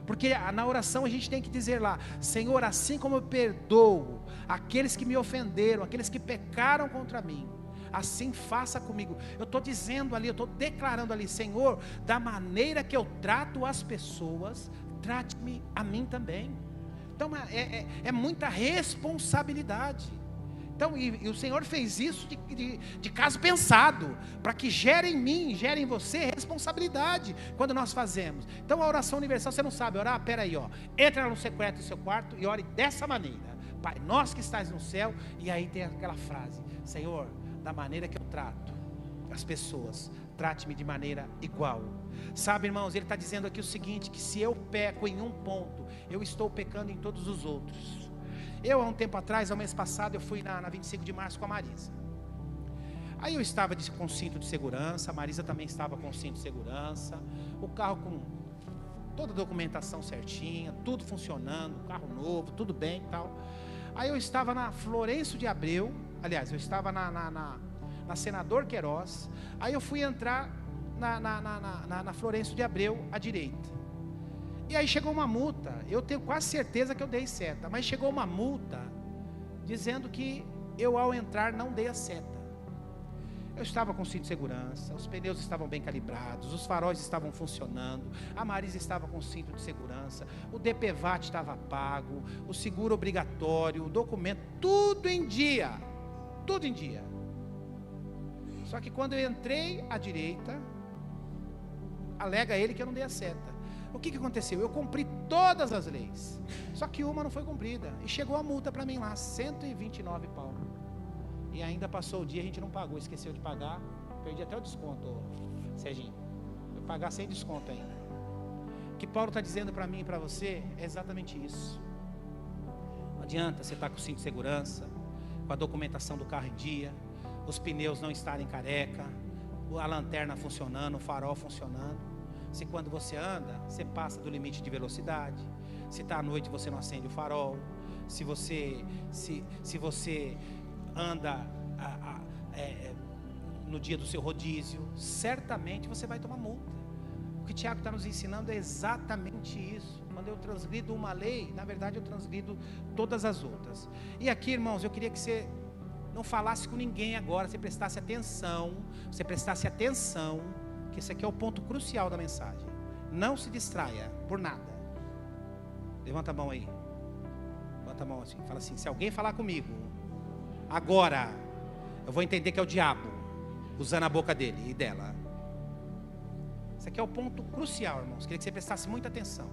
Porque na oração a gente tem que dizer lá: Senhor, assim como eu perdoo aqueles que me ofenderam, aqueles que pecaram contra mim, assim faça comigo. Eu estou dizendo ali, eu estou declarando ali: Senhor, da maneira que eu trato as pessoas, trate-me a mim também. Então é muita responsabilidade. Então, e o Senhor fez isso de caso pensado, para que gere em mim, gere em você responsabilidade, quando nós fazemos. Então a oração universal, você não sabe orar? Peraí, entra no secreto do seu quarto e ore dessa maneira: Pai nosso que estás no céu. E aí tem aquela frase: Senhor, da maneira que eu trato as pessoas, trate-me de maneira igual. Sabe, irmãos, ele está dizendo aqui o seguinte: que se eu peco em um ponto, eu estou pecando em todos os outros. Eu, há um tempo atrás, ao mês passado, eu fui na 25 de março com a Marisa. Aí eu estava com cinto de segurança, a Marisa também estava com cinto de segurança, o carro com toda a documentação certinha, tudo funcionando, carro novo, tudo bem e tal. Aí eu estava na Florencio de Abreu, aliás, eu estava na Senador Queiroz. Aí eu fui entrar na Florencio de Abreu à direita. E aí chegou uma multa, eu tenho quase certeza que eu dei seta, mas chegou uma multa dizendo que eu, ao entrar, não dei a seta. Eu estava com cinto de segurança, os pneus estavam bem calibrados, os faróis estavam funcionando, a Marisa estava com cinto de segurança, o DPVAT estava pago, o seguro obrigatório, o documento, tudo em dia, tudo em dia. Só que quando eu entrei à direita, alega ele que eu não dei a seta. O que aconteceu? Eu cumpri todas as leis, só que uma não foi cumprida, e chegou a multa para mim lá, 129 pau, e ainda passou o dia, a gente não pagou, esqueceu de pagar, perdi até o desconto, Serginho, eu pagar sem desconto ainda. O que Paulo está dizendo para mim e para você é exatamente isso. Não adianta você estar com o cinto de segurança, com a documentação do carro em dia, os pneus não estarem careca, a lanterna funcionando, o farol funcionando, se quando você anda, você passa do limite de velocidade, se está à noite você não acende o farol, se você anda no dia do seu rodízio, certamente você vai tomar multa. O que Tiago está nos ensinando é exatamente isso. Quando eu transgrido uma lei, na verdade eu transgrido todas as outras. E aqui, irmãos, eu queria que você não falasse com ninguém agora, você prestasse atenção, que esse aqui é o ponto crucial da mensagem. Não se distraia por nada. Levanta a mão aí. Levanta a mão assim, fala assim: se alguém falar comigo agora, eu vou entender que é o diabo usando a boca dele e dela. Esse aqui é o ponto crucial, irmãos. Queria que você prestasse muita atenção,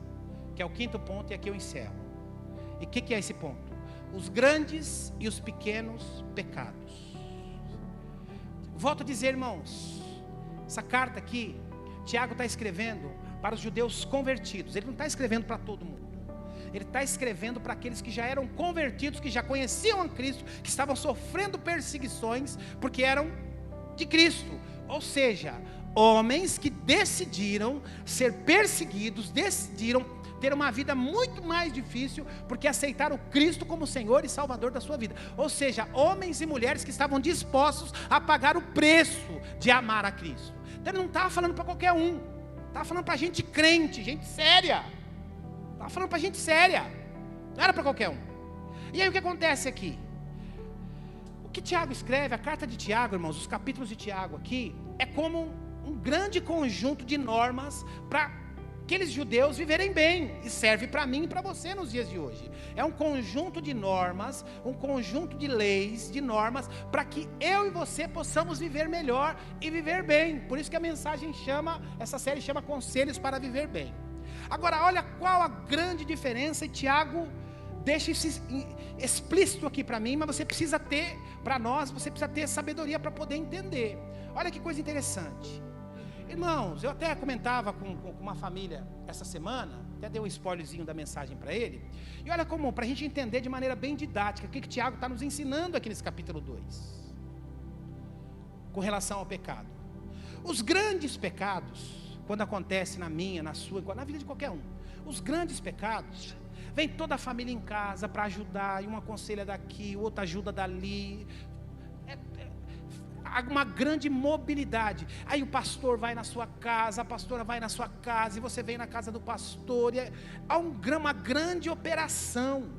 que é o quinto ponto, e aqui eu encerro. E o que é esse ponto? Os grandes e os pequenos pecados. Volto a dizer, irmãos, essa carta aqui, Tiago está escrevendo para os judeus convertidos. Ele não está escrevendo para todo mundo. Ele está escrevendo para aqueles que já eram convertidos, que já conheciam a Cristo, que estavam sofrendo perseguições porque eram de Cristo. Ou seja, homens que decidiram ser perseguidos, decidiram ter uma vida muito mais difícil, porque aceitaram Cristo como Senhor e Salvador da sua vida. Ou seja, homens e mulheres que estavam dispostos a pagar o preço de amar a Cristo. Então ele não estava falando para qualquer um, estava falando para gente crente, gente séria. Estava falando para gente séria, não era para qualquer um. E aí o que acontece aqui? O que Tiago escreve, a carta de Tiago, irmãos, os capítulos de Tiago aqui, é como um grande conjunto de normas para aqueles judeus viverem bem, e serve para mim e para você nos dias de hoje. É um conjunto de normas, um conjunto de leis, de normas, para que eu e você possamos viver melhor e viver bem. Por isso que a mensagem essa série chama Conselhos para Viver Bem. Agora, olha qual a grande diferença, e Tiago deixa isso explícito aqui para mim, mas você precisa ter, para nós, você precisa ter sabedoria para poder entender. Olha que coisa interessante. Irmãos, eu até comentava com uma família essa semana, até dei um spoilerzinho da mensagem para ele, e olha como, para a gente entender de maneira bem didática, o que Tiago está nos ensinando aqui nesse capítulo 2, com relação ao pecado. Os grandes pecados, quando acontece na minha, na sua, na vida de qualquer um, os grandes pecados, vem toda a família em casa para ajudar, e um aconselha daqui, o outro ajuda dali, uma grande mobilidade. Aí o pastor vai na sua casa, a pastora vai na sua casa, e você vem na casa do pastor, e há uma grande operação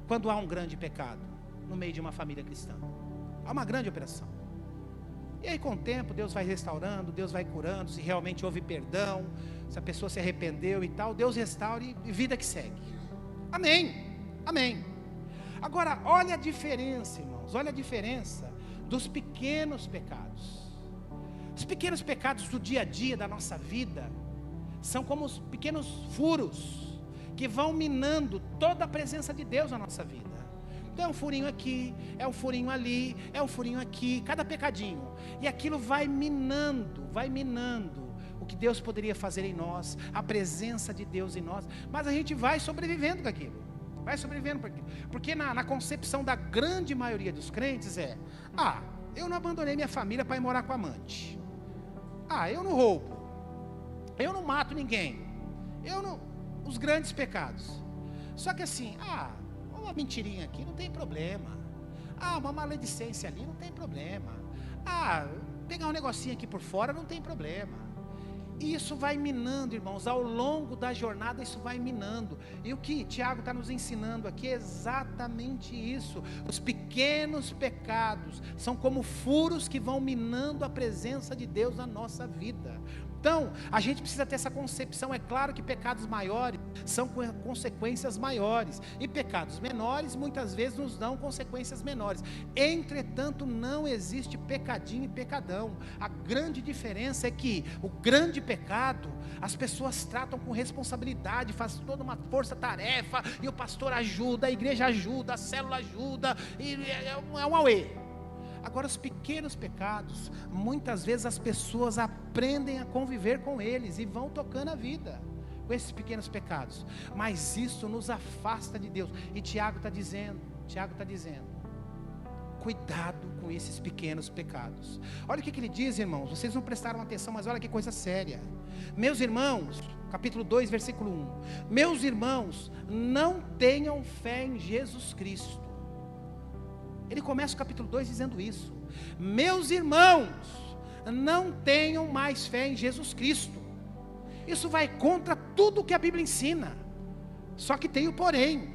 quando há um grande pecado no meio de uma família cristã. Há uma grande operação. E aí com o tempo Deus vai restaurando, Deus vai curando, se realmente houve perdão, se a pessoa se arrependeu e tal, Deus restaura, e vida que segue. Amém, amém. Agora olha a diferença, irmãos, olha a diferença dos pequenos pecados. Os pequenos pecados do dia a dia da nossa vida são como os pequenos furos que vão minando toda a presença de Deus na nossa vida. Então é um furinho aqui, é um furinho ali, é um furinho aqui, cada pecadinho, e aquilo vai minando o que Deus poderia fazer em nós, a presença de Deus em nós, mas a gente vai sobrevivendo com aquilo. Vai sobrevivendo, porque na concepção da grande maioria dos crentes eu não abandonei minha família para ir morar com a amante, eu não roubo, eu não mato ninguém, os grandes pecados. Só que assim, uma mentirinha aqui não tem problema, uma maledicência ali não tem problema, pegar um negocinho aqui por fora não tem problema. E isso vai minando, irmãos, ao longo da jornada isso vai minando. E o que Tiago está nos ensinando aqui é exatamente isso. Os pequenos pecados são como furos que vão minando a presença de Deus na nossa vida. Então, a gente precisa ter essa concepção. É claro que pecados maiores são consequências maiores, e pecados menores muitas vezes nos dão consequências menores. Entretanto, não existe pecadinho e pecadão. A grande diferença é que o grande pecado, as pessoas tratam com responsabilidade, faz toda uma força-tarefa, e o pastor ajuda, a igreja ajuda, a célula ajuda, e é um auê. Agora, os pequenos pecados, muitas vezes as pessoas aprendem a conviver com eles e vão tocando a vida com esses pequenos pecados, mas isso nos afasta de Deus. E Tiago está dizendo, cuidado com esses pequenos pecados. Olha o que ele diz, irmãos, vocês não prestaram atenção, mas olha que coisa séria. Meus irmãos, capítulo 2, versículo 1, meus irmãos, não tenham fé em Jesus Cristo. Ele começa o capítulo 2 dizendo isso. Meus irmãos, não tenham mais fé em Jesus Cristo. Isso vai contra tudo que a Bíblia ensina. Só que tem o porém.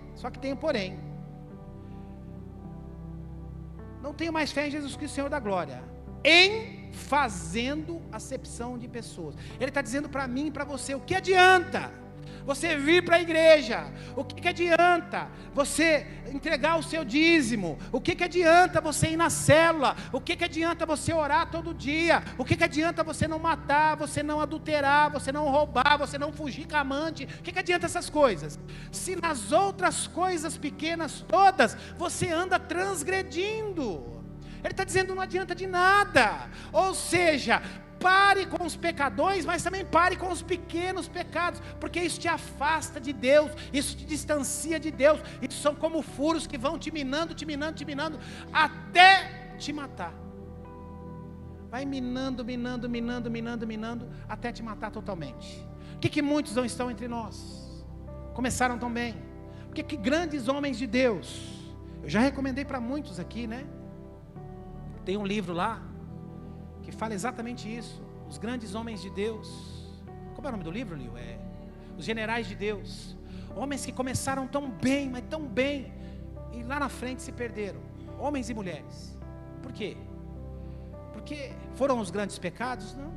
Não tenho mais fé em Jesus Cristo, Senhor da glória, em fazendo acepção de pessoas. Ele está dizendo para mim e para você: o que adianta você vir para a igreja? O que adianta você entregar o seu dízimo? O que adianta você ir na célula? O que adianta você orar todo dia? O que adianta você não matar, você não adulterar, você não roubar, você não fugir com a amante? O que adianta essas coisas? Se nas outras coisas pequenas todas você anda transgredindo. Ele está dizendo: não adianta de nada. Ou seja, pare com os pecadores, mas também pare com os pequenos pecados, porque isso te afasta de Deus, isso te distancia de Deus. Isso são como furos que vão te minando, até te matar. Vai minando, até te matar totalmente. Por que muitos não estão entre nós? Começaram tão bem. Porque que grandes homens de Deus, eu já recomendei para muitos aqui, né? Tem um livro lá que fala exatamente isso. Os grandes homens de Deus. Como é o nome do livro, Lio? Os generais de Deus. Homens que começaram tão bem, mas tão bem, e lá na frente se perderam. Homens e mulheres. Por quê? Porque foram os grandes pecados? Não.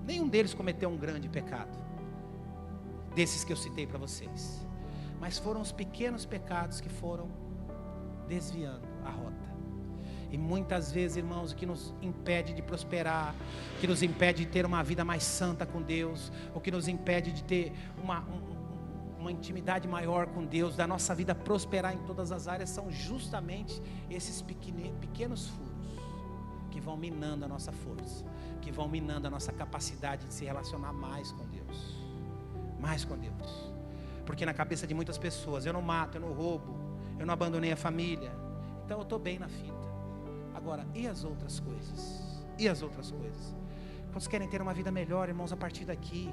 Nenhum deles cometeu um grande pecado, desses que eu citei para vocês. Mas foram os pequenos pecados que foram desviando a rota. E muitas vezes, irmãos, o que nos impede de prosperar, o que nos impede de ter uma vida mais santa com Deus, o que nos impede de ter uma intimidade maior com Deus, da nossa vida prosperar em todas as áreas, são justamente esses pequenos furos que vão minando a nossa força, que vão minando a nossa capacidade de se relacionar mais com Deus. Mais com Deus. Porque na cabeça de muitas pessoas: eu não mato, eu não roubo, eu não abandonei a família, então eu estou bem na fita. Agora, e as outras coisas? E as outras coisas? Quantos querem ter uma vida melhor, irmãos, a partir daqui?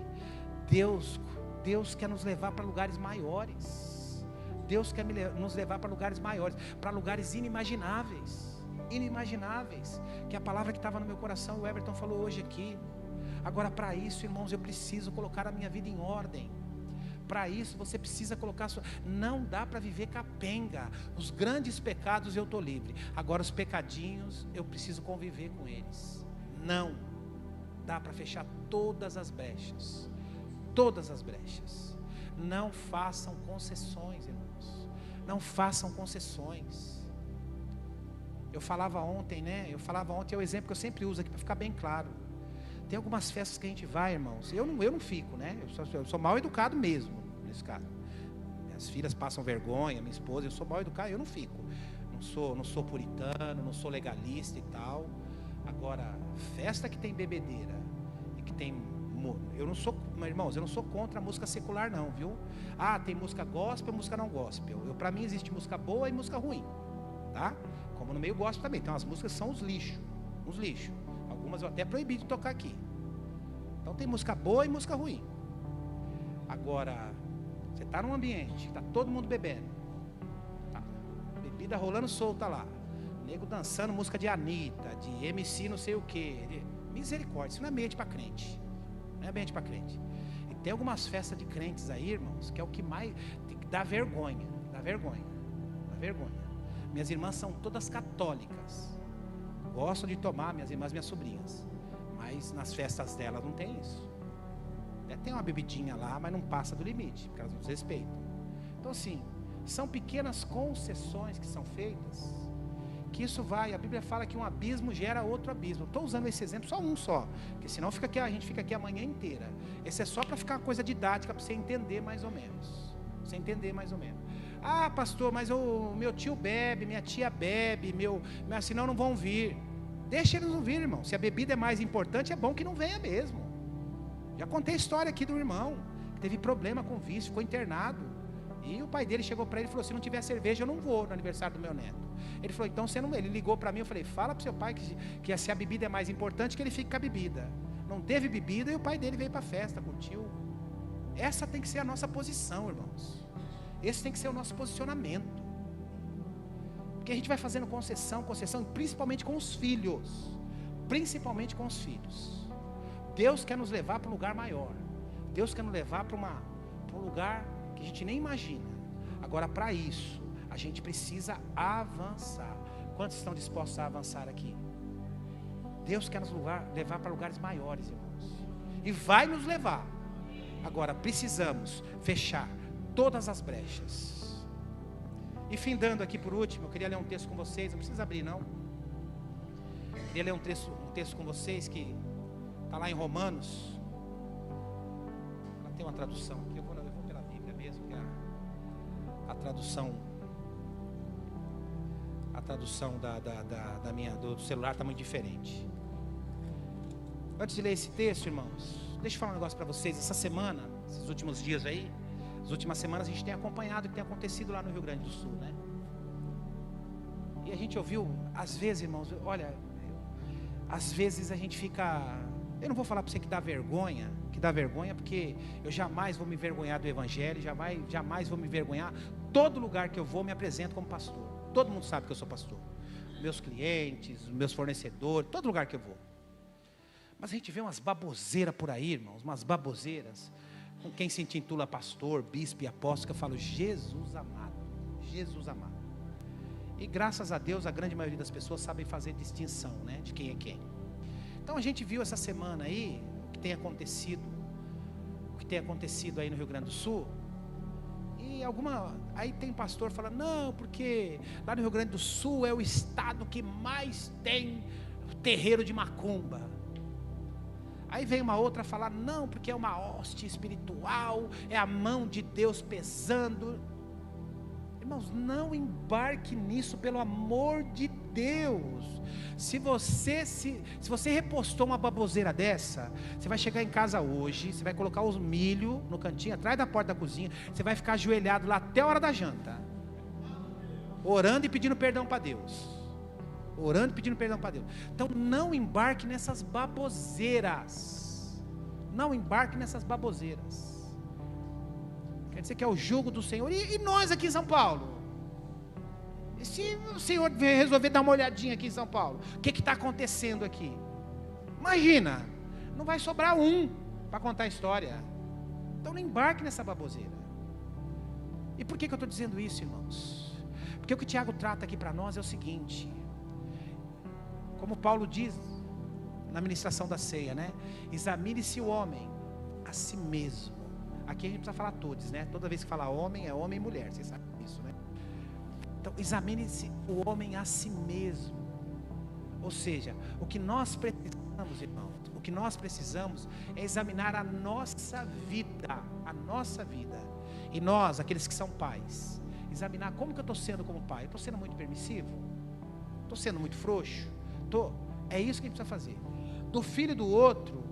Deus quer nos levar para lugares maiores. Deus quer nos levar para lugares maiores, para lugares inimagináveis. Que é a palavra que estava no meu coração, o Everton falou hoje aqui. Agora, para isso, irmãos, eu preciso colocar a minha vida em ordem. Para isso você precisa colocar não dá para viver capenga. Os grandes pecados eu estou livre. Agora os pecadinhos eu preciso conviver com eles. Não dá para fechar todas as brechas. Não façam concessões, irmãos. Não façam concessões. Eu falava ontem, é o exemplo que eu sempre uso aqui para ficar bem claro. Tem algumas festas que a gente vai, irmãos, eu não fico, né? Eu sou mal educado mesmo, nesse caso. Minhas filhas passam vergonha, minha esposa, eu sou mal educado, eu não fico. Não sou puritano, não sou legalista e tal. Agora, festa que tem bebedeira e que tem... irmãos, eu não sou contra a música secular não, viu? Tem música gospel, música não gospel. Para mim existe música boa e música ruim, tá? Como no meio gospel também, tem umas músicas que são uns lixos. Algumas eu até proibi de tocar aqui. Então tem música boa e música ruim. Agora, você está num ambiente, está todo mundo bebendo, tá, bebida rolando solta lá, nego dançando música de Anitta, de MC não sei o que, misericórdia, isso não é ambiente para crente. Não é ambiente para crente. E tem algumas festas de crentes aí, irmãos, que é o que mais dá vergonha. Minhas irmãs são todas católicas, gostam de tomar, minhas irmãs, minhas sobrinhas, Mas nas festas dela não tem isso. Tem uma bebidinha lá, mas não passa do limite, porque elas nos respeitam. Então assim, são pequenas concessões que são feitas, que isso vai, a Bíblia fala que um abismo gera outro abismo. Estou usando esse exemplo só um só, porque senão a gente fica aqui a manhã inteira. Esse é só para ficar uma coisa didática, para você entender mais ou menos. Ah, pastor, mas o meu tio bebe, minha tia bebe, senão não vão vir. Deixa eles não vir, irmão. Se a bebida é mais importante, é bom que não venha mesmo. Já contei a história aqui do irmão, que teve problema com vício, ficou internado. E o pai dele chegou para ele e falou: se não tiver cerveja, eu não vou no aniversário do meu neto. Ele falou: então você não. Ele ligou para mim, eu falei: fala para o seu pai que se a bebida é mais importante, que ele fique com a bebida. Não teve bebida e o pai dele veio para a festa, curtiu. Essa tem que ser a nossa posição, irmãos. Esse tem que ser o nosso posicionamento. Porque a gente vai fazendo concessão, principalmente com os filhos. Deus quer nos levar para um lugar maior. Deus quer nos levar para um lugar que a gente nem imagina. Agora, para isso, a gente precisa avançar. Quantos estão dispostos a avançar aqui? Deus quer nos levar para lugares maiores, irmãos. E vai nos levar. Agora, precisamos fechar todas as brechas. E findando aqui por último, eu queria ler um texto com vocês. Não precisa abrir não. Eu queria ler um texto com vocês que está lá em Romanos. Ela tem uma tradução aqui. Eu vou pela Bíblia mesmo, que é a tradução do celular está muito diferente. Antes de ler esse texto, irmãos, deixa eu falar um negócio para vocês. Essa semana, esses últimos dias aí, as últimas semanas a gente tem acompanhado o que tem acontecido lá no Rio Grande do Sul, né? E a gente ouviu, às vezes, irmãos, olha, às vezes a gente fica, eu não vou falar para você que dá vergonha, porque eu jamais vou me vergonhar do Evangelho, jamais vou me vergonhar. Todo lugar que eu vou, me apresento como pastor. Todo mundo sabe que eu sou pastor. Meus clientes, meus fornecedores, todo lugar que eu vou. Mas a gente vê umas baboseiras por aí, irmãos, umas baboseiras. Com quem se intitula pastor, bispo e apóstolo, que eu falo: Jesus amado, Jesus amado. E graças a Deus, a grande maioria das pessoas sabem fazer distinção, né, de quem é quem. Então a gente viu essa semana aí, o que tem acontecido aí no Rio Grande do Sul. E aí tem pastor falando: não, porque lá no Rio Grande do Sul é o estado que mais tem terreiro de macumba. Aí vem uma outra falar: não, porque é uma hoste espiritual, é a mão de Deus pesando. Irmãos, não embarque nisso, pelo amor de Deus. Se você repostou uma baboseira dessa, você vai chegar em casa hoje, você vai colocar os milho no cantinho, atrás da porta da cozinha, você vai ficar ajoelhado lá até a hora da janta, orando e pedindo perdão para Deus. Então não embarque nessas baboseiras. Quer dizer que é o jugo do Senhor. E nós aqui em São Paulo? E se o Senhor resolver dar uma olhadinha aqui em São Paulo? O que está acontecendo aqui? Imagina, não vai sobrar um para contar a história. Então não embarque nessa baboseira. E por que eu estou dizendo isso, irmãos? Porque o que o Tiago trata aqui para nós é o seguinte: como Paulo diz na ministração da ceia, né? Examine-se o homem a si mesmo. Aqui a gente precisa falar todos, né? Toda vez que fala homem, é homem e mulher, vocês sabem disso, né? Então, examine-se o homem a si mesmo. Ou seja, o que nós precisamos, irmãos, é examinar a nossa vida. E nós, aqueles que são pais, examinar como que eu estou sendo como pai. Eu estou sendo muito permissivo? Estou sendo muito frouxo? É isso que a gente precisa fazer. Do filho do outro,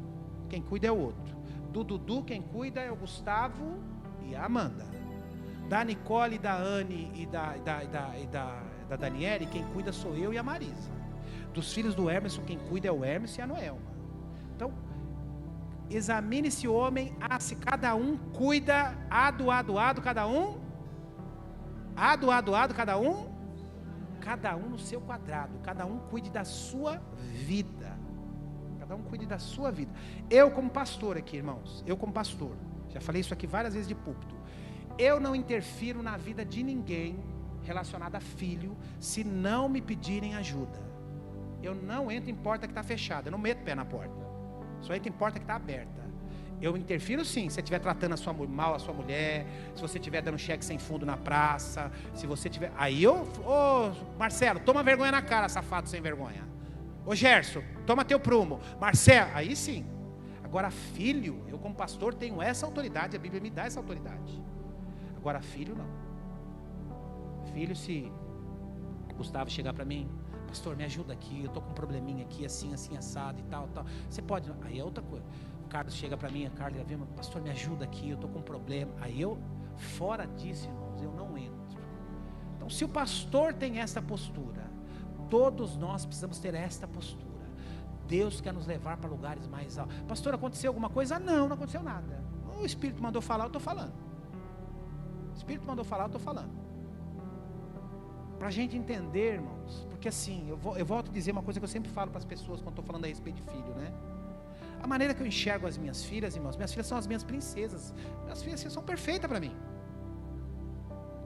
quem cuida é o outro. Do Dudu, quem cuida é o Gustavo e a Amanda. Da Nicole, da Anne e da Daniele, quem cuida sou eu e a Marisa. Dos filhos do Hermes, quem cuida é o Hermes e a Noelma. Então, examine-se o homem, se cada um cuida, cada um, cada um no seu quadrado, cada um cuide da sua vida. Eu como pastor aqui, irmãos, já falei isso aqui várias vezes de púlpito, eu não interfiro na vida de ninguém relacionado a filho, se não me pedirem ajuda. Eu não entro em porta que está fechada, eu não meto pé na porta. Só entra em porta que está aberta. Eu interfiro sim, se você estiver tratando mal a sua mulher, se você estiver dando cheque sem fundo na praça, se você tiver... Aí Marcelo, toma vergonha na cara, safado sem vergonha. Ô Gerson, toma teu prumo. Marcelo, aí sim. Agora filho, eu como pastor tenho essa autoridade, a Bíblia me dá essa autoridade. Agora filho não. Filho, se Gustavo chegar para mim, pastor, me ajuda aqui, eu estou com um probleminha aqui, assim, assado e tal. Você pode, aí é outra coisa. O Carlos chega para mim, pastor, me ajuda aqui, eu estou com um problema. Aí fora disso, irmãos, eu não entro. Então, se o pastor tem essa postura, todos nós precisamos ter esta postura. Deus quer nos levar para lugares mais altos. Pastor, aconteceu alguma coisa? Não aconteceu nada. O Espírito mandou falar, eu estou falando. O Espírito mandou falar, eu estou falando. Para a gente entender, irmãos, porque assim, eu volto a dizer uma coisa que eu sempre falo para as pessoas quando estou falando a respeito de filho, né? A maneira que eu enxergo as minhas filhas, irmãos, minhas filhas são as minhas princesas. Minhas filhas são perfeitas para mim,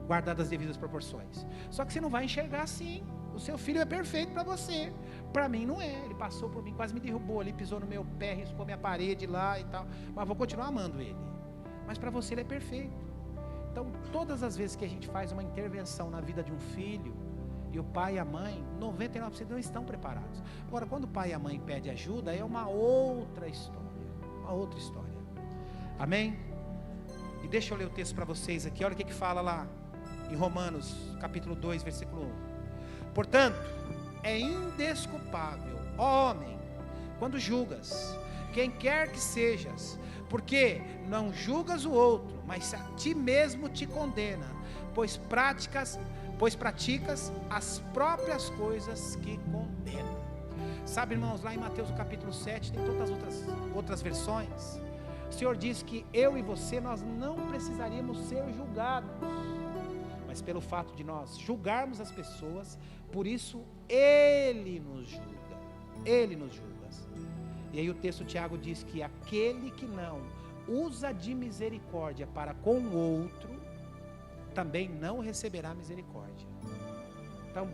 guardadas as devidas proporções. Só que você não vai enxergar assim. O seu filho é perfeito para você, para mim não é. Ele passou por mim, quase me derrubou ali, pisou no meu pé, riscou minha parede lá e tal, mas vou continuar amando ele. Mas para você ele é perfeito. Então todas as vezes que a gente faz uma intervenção na vida de um filho, e o pai e a mãe, 99% não estão preparados. Agora, quando o pai e a mãe pedem ajuda, é uma outra história. Uma outra história. Amém? E deixa eu ler o texto para vocês aqui. Olha o que fala lá em Romanos, capítulo 2, versículo 1. Portanto, é indesculpável, ó homem, quando julgas, quem quer que sejas, porque não julgas o outro, mas a ti mesmo te condena, pois praticas as próprias coisas que condenam. Sabe, irmãos, lá em Mateus capítulo 7, tem todas as outras versões. O Senhor diz que eu e você, nós não precisaríamos ser julgados, mas pelo fato de nós julgarmos as pessoas, por isso Ele nos julga. Ele nos julga. E aí o texto de Tiago diz que aquele que não usa de misericórdia para com o outro, também não receberá misericórdia. Então,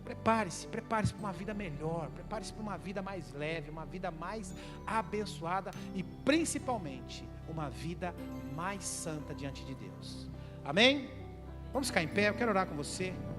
prepare-se para uma vida melhor, prepare-se para uma vida mais leve, uma vida mais abençoada e principalmente uma vida mais santa diante de Deus. Amém? Vamos ficar em pé, eu quero orar com você.